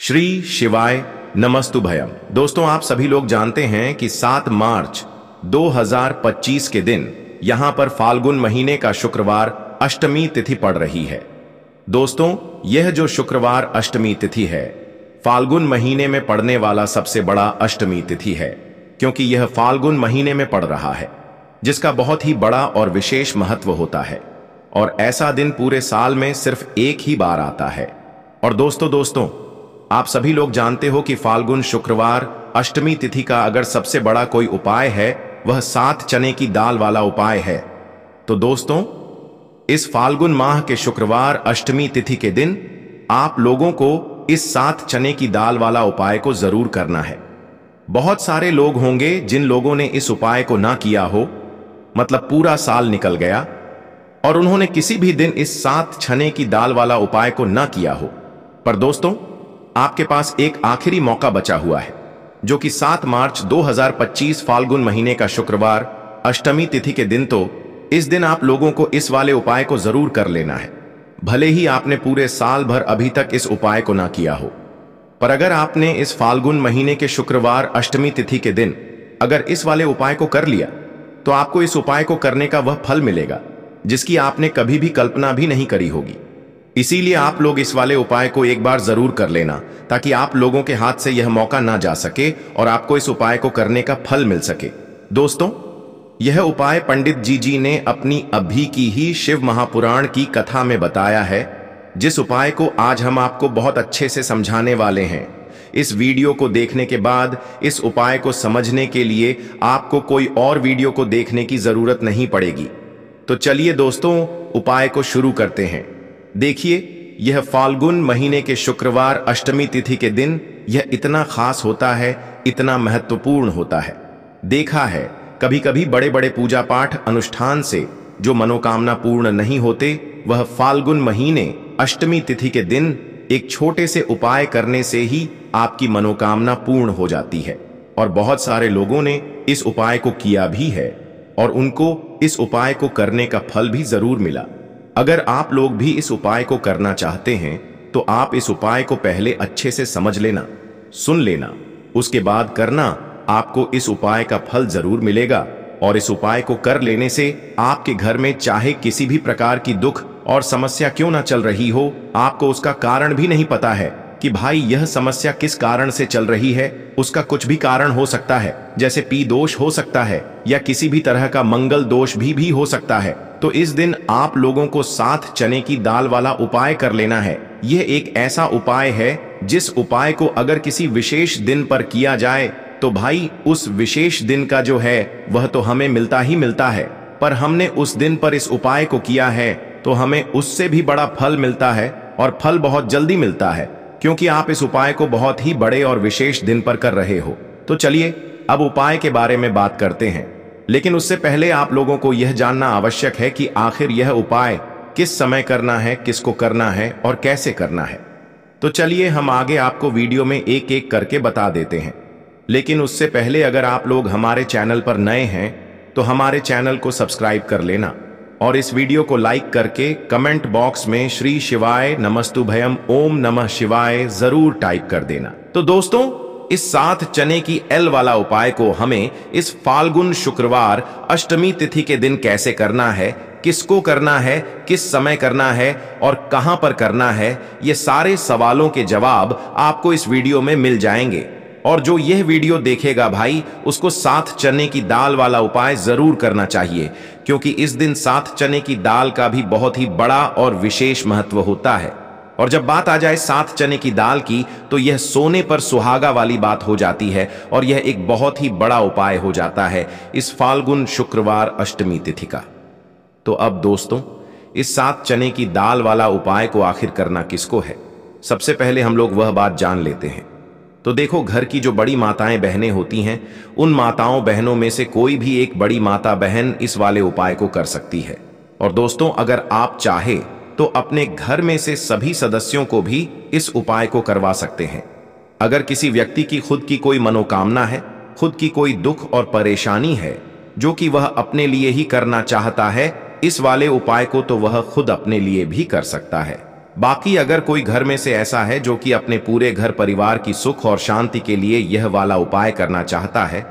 श्री शिवाय नमस्तुभयम। दोस्तों, आप सभी लोग जानते हैं कि 7 मार्च 2025 के दिन यहां पर फाल्गुन महीने का शुक्रवार अष्टमी तिथि पड़ रही है। दोस्तों, यह जो शुक्रवार अष्टमी तिथि है, फाल्गुन महीने में पड़ने वाला सबसे बड़ा अष्टमी तिथि है, क्योंकि यह फाल्गुन महीने में पड़ रहा है, जिसका बहुत ही बड़ा और विशेष महत्व होता है। और ऐसा दिन पूरे साल में सिर्फ एक ही बार आता है। और दोस्तों, आप सभी लोग जानते हो कि फाल्गुन शुक्रवार अष्टमी तिथि का अगर सबसे बड़ा कोई उपाय है, वह 7 चने की दाल वाला उपाय है। तो दोस्तों, इस फाल्गुन माह के शुक्रवार अष्टमी तिथि के दिन आप लोगों को इस 7 चने की दाल वाला उपाय को जरूर करना है। बहुत सारे लोग होंगे जिन लोगों ने इस उपाय को ना किया हो, मतलब पूरा साल निकल गया और उन्होंने किसी भी दिन इस 7 चने की दाल वाला उपाय को ना किया हो। पर दोस्तों, आपके पास एक आखिरी मौका बचा हुआ है, जो कि 7 मार्च 2025 फाल्गुन महीने का शुक्रवार अष्टमी तिथि के दिन। तो इस दिन आप लोगों को इस वाले उपाय को जरूर कर लेना है, भले ही आपने पूरे साल भर अभी तक इस उपाय को ना किया हो। पर अगर आपने इस फाल्गुन महीने के शुक्रवार अष्टमी तिथि के दिन अगर इस वाले उपाय को कर लिया, तो आपको इस उपाय को करने का वह फल मिलेगा जिसकी आपने कभी भी कल्पना भी नहीं करी होगी। इसीलिए आप लोग इस वाले उपाय को एक बार जरूर कर लेना, ताकि आप लोगों के हाथ से यह मौका ना जा सके और आपको इस उपाय को करने का फल मिल सके। दोस्तों, यह उपाय पंडित जी ने अपनी अभी की ही शिव महापुराण की कथा में बताया है, जिस उपाय को आज हम आपको बहुत अच्छे से समझाने वाले हैं। इस वीडियो को देखने के बाद इस उपाय को समझने के लिए आपको कोई और वीडियो को देखने की जरूरत नहीं पड़ेगी। तो चलिए दोस्तों, उपाय को शुरू करते हैं। देखिए, यह फाल्गुन महीने के शुक्रवार अष्टमी तिथि के दिन यह इतना खास होता है, इतना महत्वपूर्ण होता है। देखा है, कभी कभी बड़े बड़े पूजा पाठ अनुष्ठान से जो मनोकामना पूर्ण नहीं होते, वह फाल्गुन महीने अष्टमी तिथि के दिन एक छोटे से उपाय करने से ही आपकी मनोकामना पूर्ण हो जाती है। और बहुत सारे लोगों ने इस उपाय को किया भी है और उनको इस उपाय को करने का फल भी जरूर मिला। अगर आप लोग भी इस उपाय को करना चाहते हैं, तो आप इस उपाय को पहले अच्छे से समझ लेना, सुन लेना, उसके बाद करना। आपको इस उपाय का फल जरूर मिलेगा। और इस उपाय को कर लेने से आपके घर में चाहे किसी भी प्रकार की दुख और समस्या क्यों ना चल रही हो, आपको उसका कारण भी नहीं पता है कि भाई यह समस्या किस कारण से चल रही है। उसका कुछ भी कारण हो सकता है, जैसे पी दोष हो सकता है या किसी भी तरह का मंगल दोष भी हो सकता है। तो इस दिन आप लोगों को 7 चने की दाल वाला उपाय कर लेना है। यह एक ऐसा उपाय है जिस उपाय को अगर किसी विशेष दिन पर किया जाए, तो भाई उस विशेष दिन का जो है वह तो हमें मिलता ही मिलता है। पर हमने उस दिन पर इस उपाय को किया है तो हमें उससे भी बड़ा फल मिलता है, और फल बहुत जल्दी मिलता है, क्योंकि आप इस उपाय को बहुत ही बड़े और विशेष दिन पर कर रहे हो। तो चलिए अब उपाय के बारे में बात करते हैं। लेकिन उससे पहले आप लोगों को यह जानना आवश्यक है कि आखिर यह उपाय किस समय करना है, किसको करना है और कैसे करना है। तो चलिए हम आगे आपको वीडियो में एक एक करके बता देते हैं। लेकिन उससे पहले अगर आप लोग हमारे चैनल पर नए हैं, तो हमारे चैनल को सब्सक्राइब कर लेना और इस वीडियो को लाइक करके कमेंट बॉक्स में श्री शिवाय नमस्तुभयम ओम नमः शिवाय जरूर टाइप कर देना। तो दोस्तों, इस 7 चने की एल वाला उपाय को हमें इस फाल्गुन शुक्रवार अष्टमी तिथि के दिन कैसे करना है, किसको करना है, किस समय करना है और कहां पर करना है, ये सारे सवालों के जवाब आपको इस वीडियो में मिल जाएंगे। और जो यह वीडियो देखेगा भाई, उसको 7 चने की दाल वाला उपाय जरूर करना चाहिए, क्योंकि इस दिन 7 चने की दाल का भी बहुत ही बड़ा और विशेष महत्व होता है। और जब बात आ जाए 7 चने की दाल की, तो यह सोने पर सुहागा वाली बात हो जाती है और यह एक बहुत ही बड़ा उपाय हो जाता है इस फाल्गुन शुक्रवार अष्टमी तिथि का। तो अब दोस्तों, इस 7 चने की दाल वाला उपाय को आखिर करना किसको है, सबसे पहले हम लोग वह बात जान लेते हैं। तो देखो, घर की जो बड़ी माताएं बहनें होती हैं, उन माताओं बहनों में से कोई भी एक बड़ी माता बहन इस वाले उपाय को कर सकती है। और दोस्तों, अगर आप चाहे तो अपने घर में से सभी सदस्यों को भी इस उपाय को करवा सकते हैं। अगर किसी व्यक्ति की खुद की कोई मनोकामना है, खुद की कोई दुख और परेशानी है जो कि वह अपने लिए ही करना चाहता है इस वाले उपाय को, तो वह खुद अपने लिए भी कर सकता है। बाकी अगर कोई घर में से ऐसा है जो कि अपने पूरे घर परिवार की सुख और शांति के लिए यह वाला उपाय करना चाहता है,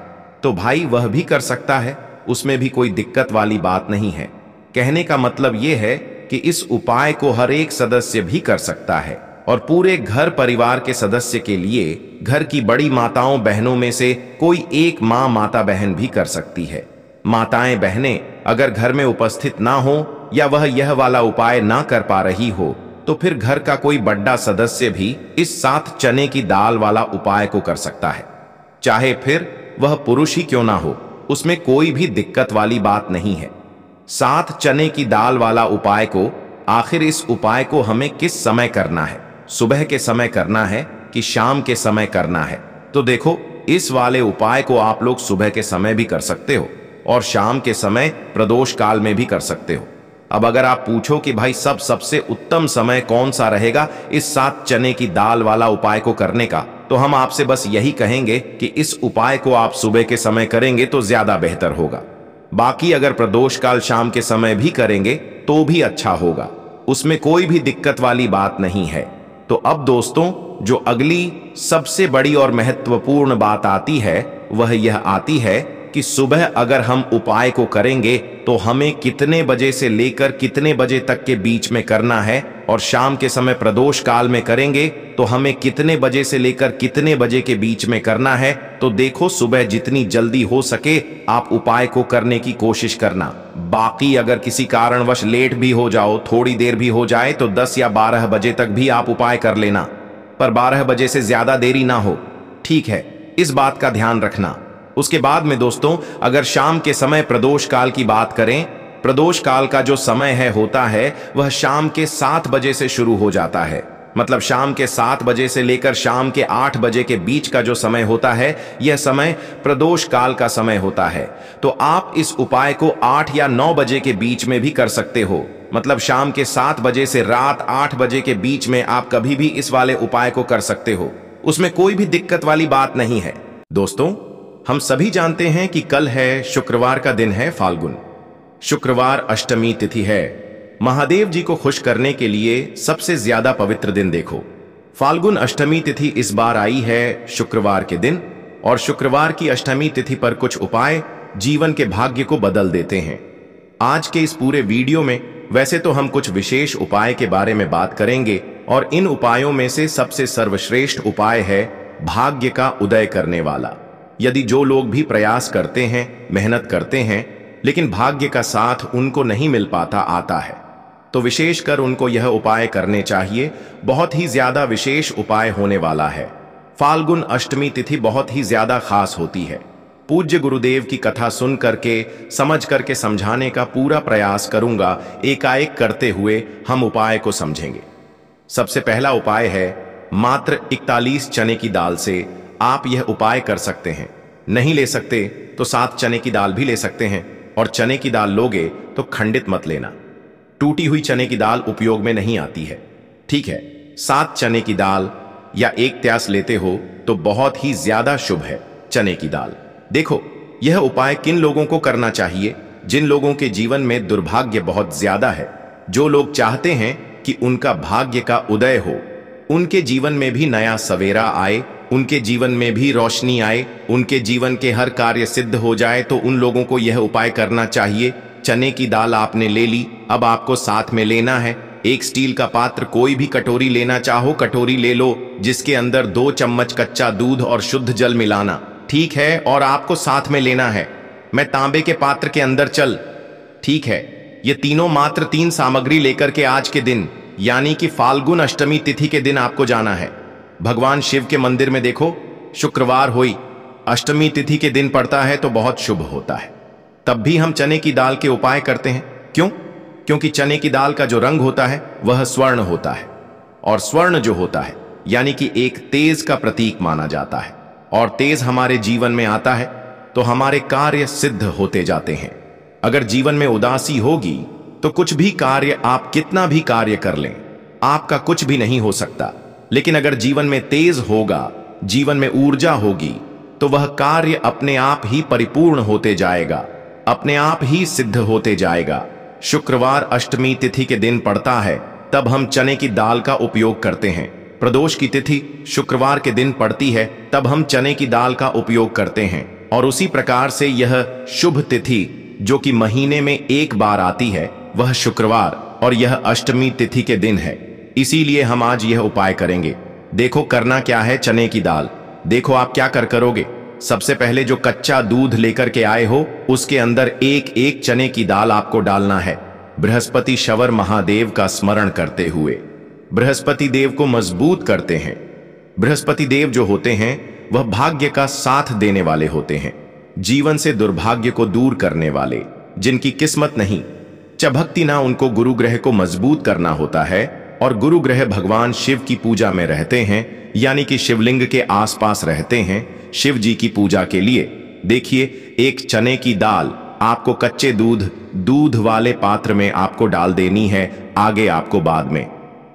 तो भाई वह भी कर सकता है, उसमें भी कोई दिक्कत वाली बात नहीं है। कहने का मतलब यह है कि इस उपाय को हर एक सदस्य भी कर सकता है और पूरे घर परिवार के सदस्य के लिए घर की बड़ी माताओं बहनों में से कोई एक माँ माता बहन भी कर सकती है। माताएं बहनें अगर घर में उपस्थित ना हो या वह यह वाला उपाय ना कर पा रही हो तो फिर घर का कोई बड़ा सदस्य भी इस 7 चने की दाल वाला उपाय को कर सकता है, चाहे फिर वह पुरुष ही क्यों ना हो, उसमें कोई भी दिक्कत वाली बात नहीं है। 7 चने की दाल वाला उपाय को आखिर इस उपाय को हमें किस समय करना है, सुबह के समय करना है कि शाम के समय करना है? तो देखो, इस वाले उपाय को आप लोग सुबह के समय भी कर सकते हो और शाम के समय प्रदोष काल में भी कर सकते हो। अब अगर आप पूछो कि भाई सबसे उत्तम समय कौन सा रहेगा इस 7 चने की दाल वाला उपाय को करने का, तो हम आपसे बस यही कहेंगे कि इस उपाय को आप सुबह के समय करेंगे तो ज्यादा बेहतर होगा। बाकी अगर प्रदोष काल शाम के समय भी करेंगे तो भी अच्छा होगा, उसमें कोई भी दिक्कत वाली बात नहीं है। तो अब दोस्तों, जो अगली सबसे बड़ी और महत्वपूर्ण बात आती है वह यह आती है कि सुबह अगर हम उपाय को करेंगे तो हमें कितने बजे से लेकर कितने बजे तक के बीच में करना है, और शाम के समय प्रदोष काल में करेंगे तो हमें कितने बजे से लेकर कितने बजे के बीच में करना है। तो देखो, सुबह जितनी जल्दी हो सके आप उपाय को करने की कोशिश करना। बाकी अगर किसी कारणवश लेट भी हो जाओ, थोड़ी देर भी हो जाए, तो 10 या 12 बजे तक भी आप उपाय कर लेना, पर 12 बजे से ज्यादा देरी ना हो, ठीक है? इस बात का ध्यान रखना। उसके बाद में दोस्तों, अगर शाम के समय प्रदोष काल की बात करें, प्रदोष काल का जो समय है होता है वह शाम के 7 बजे से शुरू हो जाता है। मतलब शाम के 7 बजे से लेकर शाम के 8 बजे के बीच का जो समय होता है, यह समय प्रदोष काल का समय होता है। तो आप इस उपाय को 8 या 9 बजे के बीच में भी कर सकते हो। मतलब शाम के 7 बजे से रात 8 बजे के बीच में आप कभी भी इस वाले उपाय को कर सकते हो, उसमें कोई भी दिक्कत वाली बात नहीं है। दोस्तों, हम सभी जानते हैं कि कल है शुक्रवार का दिन है फाल्गुन। शुक्रवार अष्टमी तिथि है। महादेव जी को खुश करने के लिए सबसे ज्यादा पवित्र दिन देखो, फाल्गुन अष्टमी तिथि इस बार आई है शुक्रवार के दिन, और शुक्रवार की अष्टमी तिथि पर कुछ उपाय जीवन के भाग्य को बदल देते हैं। आज के इस पूरे वीडियो में वैसे तो हम कुछ विशेष उपाय के बारे में बात करेंगे, और इन उपायों में से सबसे सर्वश्रेष्ठ उपाय है भाग्य का उदय करने वाला। यदि जो लोग भी प्रयास करते हैं, मेहनत करते हैं, लेकिन भाग्य का साथ उनको नहीं मिल पाता आता है, तो विशेषकर उनको यह उपाय करने चाहिए। बहुत ही ज्यादा विशेष उपाय होने वाला है। फाल्गुन अष्टमी तिथि बहुत ही ज्यादा खास होती है। पूज्य गुरुदेव की कथा सुन करके, समझ करके समझाने का पूरा प्रयास करूंगा। एकाएक करते हुए हम उपाय को समझेंगे। सबसे पहला उपाय है, मात्र 41 चने की दाल से आप यह उपाय कर सकते हैं। नहीं ले सकते तो 7 चने की दाल भी ले सकते हैं, और चने की दाल लोगे तो खंडित मत लेना। टूटी हुई चने की दाल उपयोग में नहीं आती है, ठीक है? 7 चने की दाल या 1 त्यास लेते हो तो बहुत ही ज्यादा शुभ है चने की दाल। देखो, यह उपाय किन लोगों को करना चाहिए? जिन लोगों के जीवन में दुर्भाग्य बहुत ज्यादा है, जो लोग चाहते हैं कि उनका भाग्य का उदय हो, उनके जीवन में भी नया सवेरा आए, उनके जीवन में भी रोशनी आए, उनके जीवन के हर कार्य सिद्ध हो जाए, तो उन लोगों को यह उपाय करना चाहिए। चने की दाल आपने ले ली, अब आपको साथ में लेना है एक स्टील का पात्र। कोई भी कटोरी लेना चाहो कटोरी ले लो, जिसके अंदर 2 चम्मच कच्चा दूध और शुद्ध जल मिलाना, ठीक है? और आपको साथ में लेना है, मैं तांबे के पात्र के अंदर चल, ठीक है? ये तीनों मात्र 3 सामग्री लेकर के आज के दिन यानी कि फाल्गुन अष्टमी तिथि के दिन आपको जाना है। भगवान शिव के मंदिर में देखो, शुक्रवार हुई अष्टमी तिथि के दिन पड़ता है तो बहुत शुभ होता है। तब भी हम चने की दाल के उपाय करते हैं। क्यों? क्योंकि चने की दाल का जो रंग होता है वह स्वर्ण होता है, और स्वर्ण जो होता है यानी कि एक तेज का प्रतीक माना जाता है, और तेज हमारे जीवन में आता है तो हमारे कार्य सिद्ध होते जाते हैं। अगर जीवन में उदासी होगी तो कुछ भी कार्य, आप कितना भी कार्य कर लें, आपका कुछ भी नहीं हो सकता। लेकिन अगर जीवन में तेज होगा, जीवन में ऊर्जा होगी, तो वह कार्य अपने आप ही परिपूर्ण होते जाएगा, अपने आप ही सिद्ध होते जाएगा। शुक्रवार अष्टमी तिथि के दिन पड़ता है तब हम चने की दाल का उपयोग करते हैं। प्रदोष की तिथि शुक्रवार के दिन पड़ती है, तब हम चने की दाल का उपयोग करते हैं। और उसी प्रकार से यह शुभ तिथि जो कि महीने में एक बार आती है वह शुक्रवार, और यह अष्टमी तिथि के दिन है। इसीलिए हम आज यह उपाय करेंगे। देखो करना क्या है। चने की दाल, देखो आप क्या करोगे। सबसे पहले जो कच्चा दूध लेकर के आए हो उसके अंदर एक एक चने की दाल आपको डालना है। बृहस्पति शवर महादेव का स्मरण करते हुए बृहस्पति देव को मजबूत करते हैं। बृहस्पति देव जो होते हैं वह भाग्य का साथ देने वाले होते हैं, जीवन से दुर्भाग्य को दूर करने वाले, जिनकी किस्मत नहीं चभकती ना, उनको गुरु ग्रह को मजबूत करना होता है। और गुरु ग्रह भगवान शिव की पूजा में रहते हैं, यानी कि शिवलिंग के आसपास रहते हैं शिव जी की पूजा के लिए। देखिए, एक चने की दाल आपको कच्चे दूध वाले पात्र में आपको डाल देनी है, आगे आपको बाद में।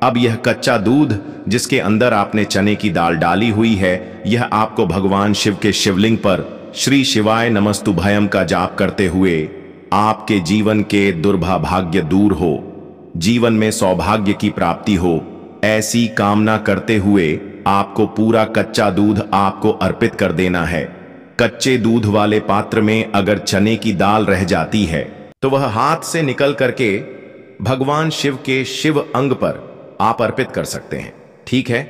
अब यह कच्चा दूध जिसके अंदर आपने चने की दाल डाली हुई है, यह आपको भगवान शिव के शिवलिंग पर श्री शिवाय नमस्तुभयम का जाप करते हुए आपके जीवन के दुर्भाग्य दूर हो, जीवन में सौभाग्य की प्राप्ति हो, ऐसी कामना करते हुए आपको पूरा कच्चा दूध आपको अर्पित कर देना है। कच्चे दूध वाले पात्र में अगर चने की दाल रह जाती है तो वह हाथ से निकल करके भगवान शिव के शिव अंग पर आप अर्पित कर सकते हैं। ठीक है,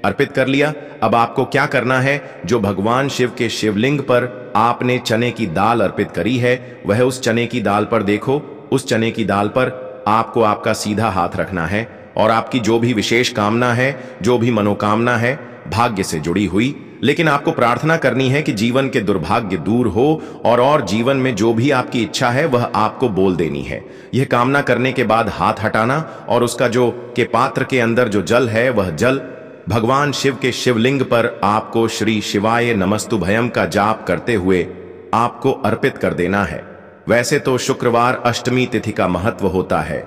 अर्पित कर लिया। अब आपको क्या करना है, जो भगवान शिव के शिवलिंग पर आपने चने की दाल अर्पित करी है, वह उस चने की दाल पर देखो, उस चने की दाल पर आपको आपका सीधा हाथ रखना है और आपकी जो भी विशेष कामना है, जो भी मनोकामना है भाग्य से जुड़ी हुई, लेकिन आपको प्रार्थना करनी है कि जीवन के दुर्भाग्य दूर हो और जीवन में जो भी आपकी इच्छा है वह आपको बोल देनी है। यह कामना करने के बाद हाथ हटाना और उसका जो के पात्र के अंदर जो जल है वह जल भगवान शिव के शिवलिंग पर आपको श्री शिवाय नमस्तुभयम का जाप करते हुए आपको अर्पित कर देना है। वैसे तो शुक्रवार अष्टमी तिथि का महत्व होता है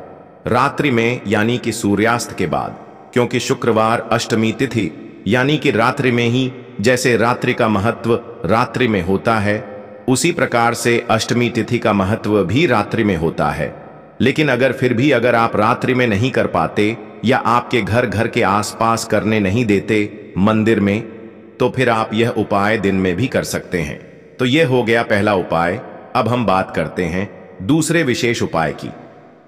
रात्रि में, यानी कि सूर्यास्त के बाद, क्योंकि शुक्रवार अष्टमी तिथि यानी कि रात्रि में ही, जैसे रात्रि का महत्व रात्रि में होता है उसी प्रकार से अष्टमी तिथि का महत्व भी रात्रि में होता है। लेकिन अगर फिर भी अगर आप रात्रि में नहीं कर पाते या आपके घर के आसपास करने नहीं देते मंदिर में, तो फिर आप यह उपाय दिन में भी कर सकते हैं। तो यह हो गया पहला उपाय। अब हम बात करते हैं दूसरे विशेष उपाय की।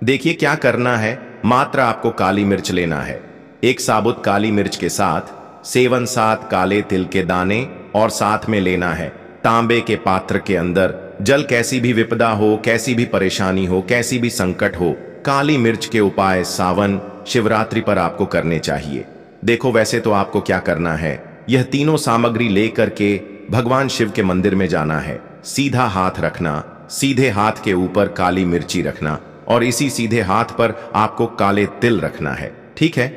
देखिए क्या करना है, मात्र आपको काली मिर्च लेना है। एक साबुत काली मिर्च के साथ 7 काले तिल के दाने और साथ में लेना है तांबे के पात्र के अंदर जल। कैसी भी विपदा हो, कैसी भी परेशानी हो, कैसी भी संकट हो, काली मिर्च के उपाय सावन शिवरात्रि पर आपको करने चाहिए। देखो वैसे तो आपको क्या करना है, यह तीनों सामग्री लेकर के भगवान शिव के मंदिर में जाना है। सीधा हाथ रखना, सीधे हाथ के ऊपर काली मिर्ची रखना और इसी सीधे हाथ पर आपको काले तिल रखना है। ठीक है,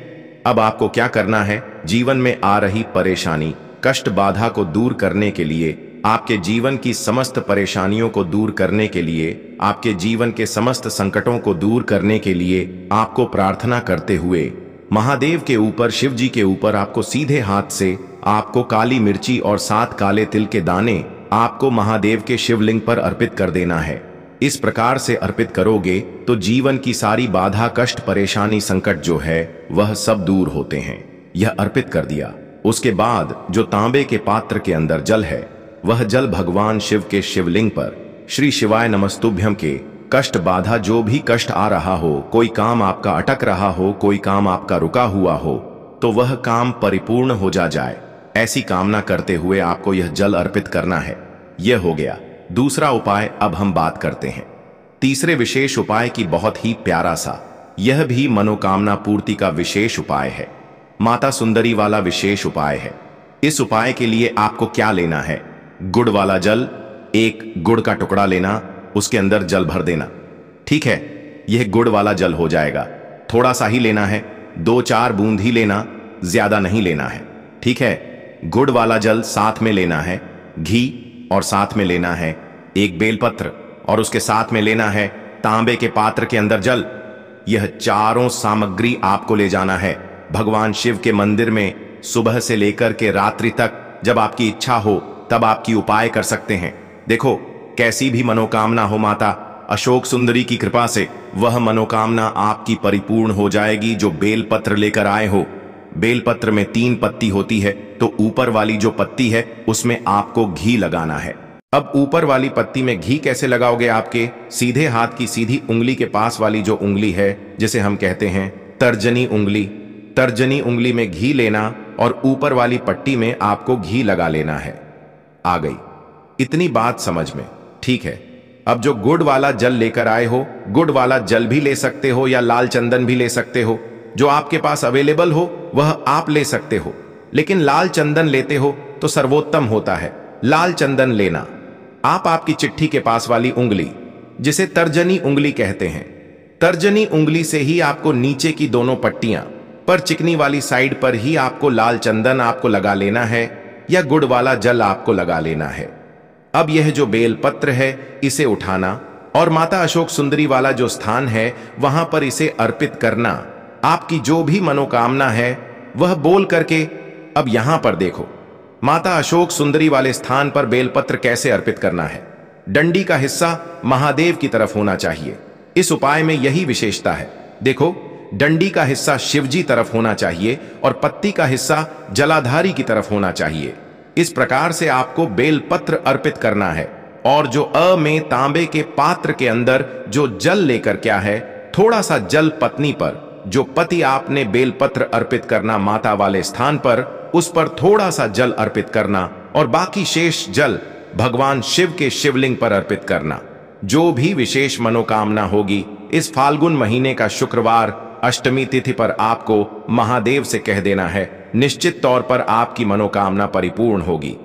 अब आपको क्या करना है, जीवन में आ रही परेशानी कष्ट बाधा को दूर करने के लिए, आपके जीवन की समस्त परेशानियों को दूर करने के लिए, आपके जीवन के समस्त संकटों को दूर करने के लिए आपको प्रार्थना करते हुए महादेव के ऊपर, शिव जी के ऊपर आपको सीधे हाथ से आपको काली मिर्ची और 7 काले तिल के दाने आपको महादेव के शिवलिंग पर अर्पित कर देना है। इस प्रकार से अर्पित करोगे तो जीवन की सारी बाधा कष्ट परेशानी संकट जो है वह सब दूर होते हैं। यह अर्पित कर दिया। उसके बाद जो तांबे के पात्र के अंदर जल है वह जल भगवान शिव के शिवलिंग पर श्री शिवाय नमस्तुभ्यम के कष्ट बाधा, जो भी कष्ट आ रहा हो, कोई काम आपका अटक रहा हो, कोई काम आपका रुका हुआ हो, तो वह काम परिपूर्ण हो जाए, ऐसी कामना करते हुए आपको यह जल अर्पित करना है। यह हो गया दूसरा उपाय। अब हम बात करते हैं तीसरे विशेष उपाय की। बहुत ही प्यारा सा, यह भी मनोकामना पूर्ति का विशेष उपाय है, माता सुंदरी वाला विशेष उपाय है। इस उपाय के लिए आपको क्या लेना है, गुड़ वाला जल, एक गुड़ का टुकड़ा लेना, उसके अंदर जल भर देना। ठीक है, यह गुड़ वाला जल हो जाएगा। थोड़ा सा ही लेना है, 2-4 बूंद ही लेना, ज्यादा नहीं लेना है। ठीक है, गुड़ वाला जल साथ में लेना है घी और साथ में लेना है एक बेलपत्र और उसके साथ में लेना है तांबे के पात्र के अंदर जल। यह चारों सामग्री आपको ले जाना है भगवान शिव के मंदिर में। सुबह से लेकर के रात्रि तक जब आपकी इच्छा हो तब आपकी उपाय कर सकते हैं। देखो कैसी भी मनोकामना हो माता, अशोक सुंदरी की कृपा से वह मनोकामना आपकी परिपूर्ण हो जाएगी जो बेलपत्र लेकर आए हो। बेलपत्र में 3 पत्ती होती है, तो ऊपर वाली जो पत्ती है उसमें आपको घी लगाना है। अब ऊपर वाली पत्ती में घी कैसे लगाओगे? आपके सीधे हाथ की सीधी उंगली के पास वाली जो उंगली है, जिसे हम कहते हैं तर्जनी उंगली, तर्जनी उंगली में घी लेना और ऊपर वाली पट्टी में आपको घी लगा लेना है। आ गई इतनी बात समझ में? ठीक है। अब जो गुड़ वाला जल लेकर आए हो, गुड़ वाला जल भी ले सकते हो या लाल चंदन भी ले सकते हो, जो आपके पास अवेलेबल हो वह आप ले सकते हो। लेकिन लाल चंदन लेते हो तो सर्वोत्तम होता है। लाल चंदन लेना आप आपकी चिट्ठी के पास वाली उंगली, जिसे तर्जनी उंगली कहते हैं, तर्जनी उंगली से ही आपको नीचे की दोनों पट्टियां पर चिकनी वाली साइड पर ही आपको लाल चंदन आपको लगा लेना है या गुड़ वाला जल आपको लगा लेना है। अब यह जो बेलपत्र है इसे उठाना और माता अशोक सुंदरी वाला जो स्थान है वहां पर इसे अर्पित करना। आपकी जो भी मनोकामना है वह बोल करके। अब यहां पर देखो, माता अशोक सुंदरी वाले स्थान पर बेलपत्र कैसे अर्पित करना है। डंडी का हिस्सा महादेव की तरफ होना चाहिए। इस उपाय में यही विशेषता है। देखो, डंडी का हिस्सा शिवजी तरफ होना चाहिए और पत्ती का हिस्सा जलाधारी की तरफ होना चाहिए। इस प्रकार से आपको बेलपत्र अर्पित करना है। और जो में तांबे के पात्र के अंदर जो जल लेकर क्या है, थोड़ा सा जल पत्नी पर, जो पति आपने बेलपत्र अर्पित करना माता वाले स्थान पर, उस पर थोड़ा सा जल अर्पित करना और बाकी शेष जल भगवान शिव के शिवलिंग पर अर्पित करना। जो भी विशेष मनोकामना होगी इस फाल्गुन महीने का शुक्रवार अष्टमी तिथि पर आपको महादेव से कह देना है। निश्चित तौर पर आपकी मनोकामना परिपूर्ण होगी।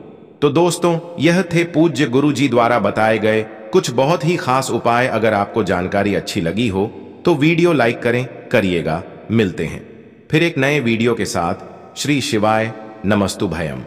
तो दोस्तों, यह थे पूज्य गुरु जी द्वारा बताए गए कुछ बहुत ही खास उपाय। अगर आपको जानकारी अच्छी लगी हो तो वीडियो लाइक करिएगा। मिलते हैं फिर एक नए वीडियो के साथ। श्री शिवाय नमस्तु भयम।